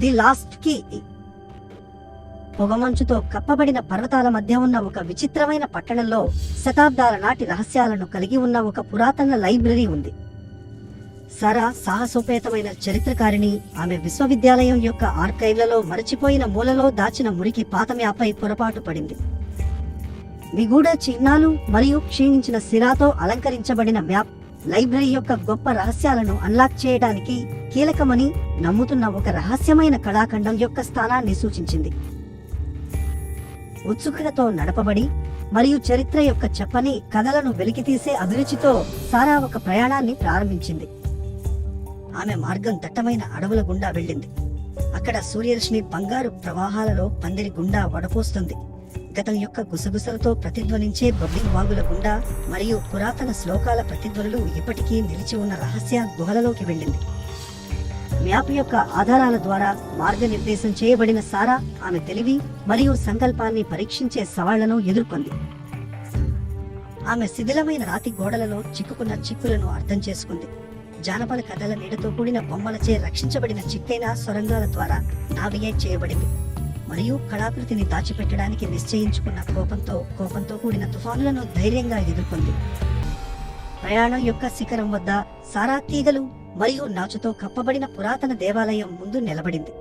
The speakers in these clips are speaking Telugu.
The last key. పొగమంచుతో కప్పబడిన పర్వతాల మధ్య ఉన్న ఒక విచిత్రమైన పట్టణంలో శతాబ్దాల నాటి రహస్యాలను కలిగి ఉన్న ఒక పురాతన లైబ్రరీ ఉంది. సారా సాహసోపేతమైన చరిత్రకారిణి. ఆమె విశ్వవిద్యాలయం యొక్క ఆర్కైవ్లలో మరచిపోయిన మూలలో దాచిన మురికి పాత మ్యాపై పొరపాటు పడింది. నిగూఢ చిహ్నాలు మరియు క్షీణించిన సిరాతో అలంకరించబడిన మ్యాప్ లైబ్రరీ యొక్క గొప్ప రహస్యాలను అన్లాక్ చేయడానికి కీలకమని నమ్ముతున్న ఒక రహస్యమైన కళాఖండం యొక్క స్థానాన్ని సూచించింది. ఉత్సుకతతో నడపబడి మరియు చరిత్ర యొక్క చెప్పని కథలను వెలికితీసే అభిరుచితో సారా ఒక ప్రయాణాన్ని ప్రారంభించింది. ఆమె మార్గం దట్టమైన అడవుల గుండా వెళ్ళింది. అక్కడ సూర్యరశ్మి బంగారు ప్రవాహాలలో పందిరి గుండా వడపోస్తుంది. గతం యొక్క గుసగుసలతో ప్రతిధ్వనించే బబ్లింగ్ వాగుల గుండా మరియు పురాతన శ్లోకాల ప్రతిధ్వనులు ఇప్పటికీ నిలిచి ఉన్న రహస్య గుహలలోకి వెళ్ళింది. మ్యాప్ యొక్క ఆధారాల ద్వారా మార్గనిర్దేశం చేయబడిన సారా ఆమె తెలివి మరియు సంకల్పాన్ని పరీక్షించే సవాళ్లను ఎదుర్కొంది. ఆమె శిథిలమైన రాతి గోడలలో చిక్కుకున్న చిక్కులను అర్థం చేసుకుంది. జానపద కథల నీడతో కూడిన బొమ్మలచే రక్షించబడిన చిక్కైన సొరంగాల ద్వారా నావిగేట్ చేయబడింది మరియు కళాకృతిని దాచిపెట్టడానికి నిశ్చయించుకున్న కోపంతో కూడిన తుఫానులను ధైర్యంగా ఎదుర్కొంది. ప్రయాణం యొక్క శిఖరం వద్ద సారా తీగలు మరియు నాచుతో కప్పబడిన పురాతన దేవాలయం ముందు నిలబడింది.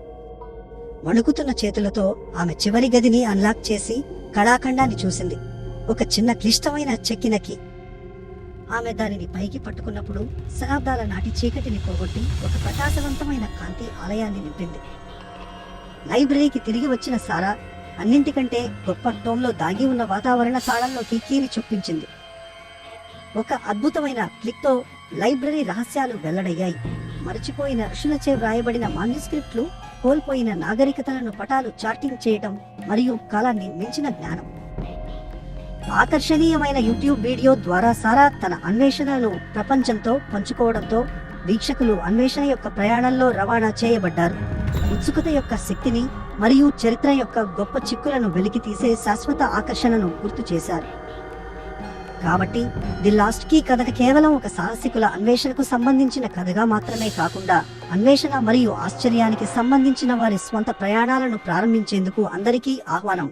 వణుకుతున్న చేతులతో ఆమె చివరి గదిని అన్లాక్ చేసి కళాఖండాన్ని చూసింది. ఒక చిన్న క్లిష్టమైన చెక్కిన కీ. ఆమె దానిని పైకి పట్టుకున్నప్పుడు శతాబ్దాల నాటి చీకటిని పోగొట్టి ఒక ప్రకాశవంతమైన కాంతి ఆలయాన్ని నింపింది. లైబ్రరీకి తిరిగి వచ్చిన సారా అన్నింటికంటే గొప్ప టోమ్లో దాగి ఉన్న వాతావరణ తాళంలోకి కీని చొప్పించింది. ఒక అద్భుతమైన క్లిక్తో లైబ్రరీ రహస్యాలు వెల్లడయ్యాయి. మరచిపోయిన ఋషులచే వ్రాయబడిన మాన్యుస్క్రిప్ట్లు, కోల్పోయిన నాగరికతలను పటాలు చార్టింగ్ చేయటం మరియు కాలాన్ని మించిన జ్ఞానం. ఆకర్షణీయమైన యూట్యూబ్ వీడియో ద్వారా సారా తన అన్వేషణలను ప్రపంచంతో పంచుకోవడంతో వీక్షకులు అన్వేషణ యొక్క ప్రయాణంలో రవాణా చేయబడ్డారు. ఉత్సుకత యొక్క శక్తిని మరియు చరిత్ర యొక్క గొప్ప చిక్కులను వెలికితీసే శాశ్వత ఆకర్షణను గుర్తు చేశారు. కాబట్టి ది లాస్ట్ కీ కథ కేవలం ఒక సాహసికుల అన్వేషణకు సంబంధించిన కథగా మాత్రమే కాకుండా అన్వేషణ మరియు ఆశ్చర్యానికి సంబంధించిన వారి స్వంత ప్రయాణాలను ప్రారంభించేందుకు అందరికీ ఆహ్వానం.